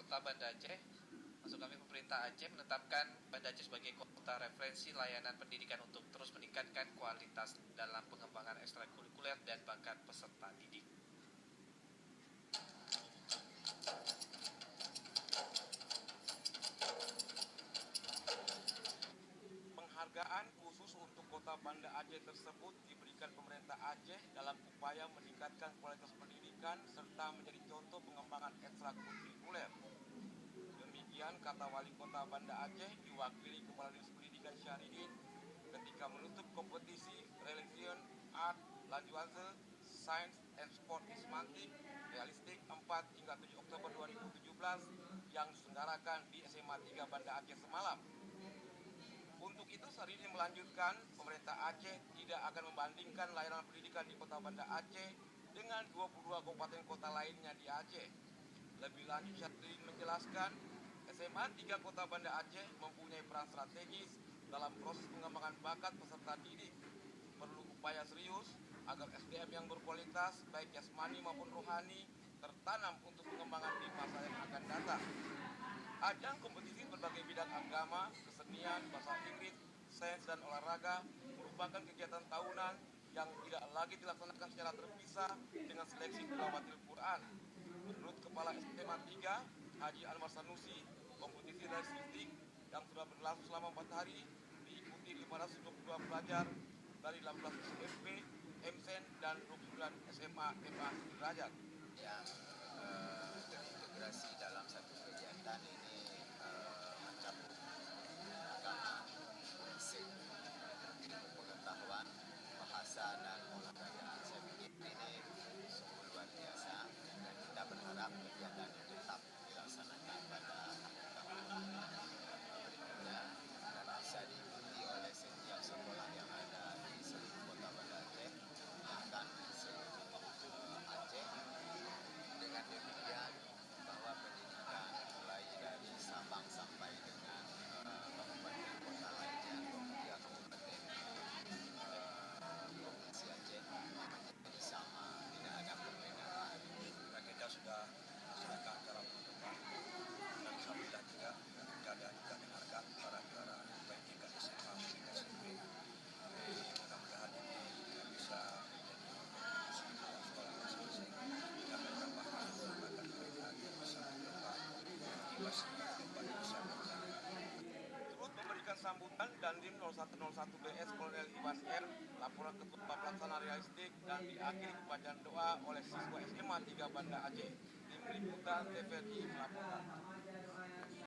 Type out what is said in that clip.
Kota Banda Aceh, maksud kami pemerintah Aceh menetapkan Banda Aceh sebagai kota referensi layanan pendidikan untuk terus meningkatkan kualitas dalam pengembangan ekstrakurikuler dan bakat peserta didik. Penghargaan khusus untuk Kota Banda Aceh tersebut diberikan pemerintah Aceh dalam upaya meningkatkan kualitas pendidikan serta menjadi contoh pengembangan ekstrakurikuler. Demikian kata Wali Kota Banda Aceh diwakili Kepala Dinas Pendidikan Syahridin ketika menutup kompetisi Religion, Art, Lanjuase, Science and Sport Ismantik Realistik 4 hingga 7 Oktober 2017 yang diselenggarakan di SMA 3 Banda Aceh semalam. Untuk itu, Syahridin melanjutkan, pemerintah Aceh tidak akan membandingkan layanan pendidikan di Kota Banda Aceh dengan 22 kabupaten kota lainnya di Aceh. Lebih lanjut, Syahridin menjelaskan, SMA 3 Kota Banda Aceh mempunyai peran strategis dalam proses pengembangan bakat peserta didik. Perlu upaya serius agar SDM yang berkualitas, baik jasmani maupun rohani, tertanam untuk pengembangan di masa yang akan datang. Ajang kompetisi berbagai bidang agama, kesenian, bahasa Inggris, sains, dan olahraga merupakan kegiatan tahunan yang tidak lagi dilaksanakan secara terpisah dengan seleksi tilawatil Quran. Menurut Kepala SMA 3, Haji Anwar Sanusi, kompetisi realistik yang sudah berlangsung selama 4 hari diikuti 522 pelajar dari 18 SMP, MSen, dan 29 SMA MA Derajat. Yang terintegrasi dalam satu kegiatan ini mencakup agama, musik, ilmu pengetahuan, bahasa, dan olahraga. Saya pikir ini sungguh luar biasa dan kita berharap kegiatan ini tetap dilaksanakan pada tahun-tahun berikutnya dan bisa diikuti oleh setiap sekolah yang ada di seluruh Kota Banda Aceh, bahkan seluruh Aceh. Dengan demikian bahwa pendidikan mulai dari Sabang sampai dengan kabupaten kota lainnya, kemudian kabupaten provinsi Aceh menjadi sama, tidak ada perbedaan. Nah, kita sudah laksanakan dalam pertemuan dan alhamdulillah juga kita dengarkan para juara baik tingkat SMA maupun SMP. Mudah-mudahan ini bisa menjadi sekolah masing-masing dan menambahkan bakat mereka yang bisa berkembang motivasi kehidupan bisa berjalan. Turut memberikan sambutan Dandim 0101 BS Kolonel Iwan R, laporan Ketua Pelaksana Realistik dan diakhiri bacaan doa oleh siswa SMA 3 Banda Aceh. Tim Liputan TVRI melaporkan.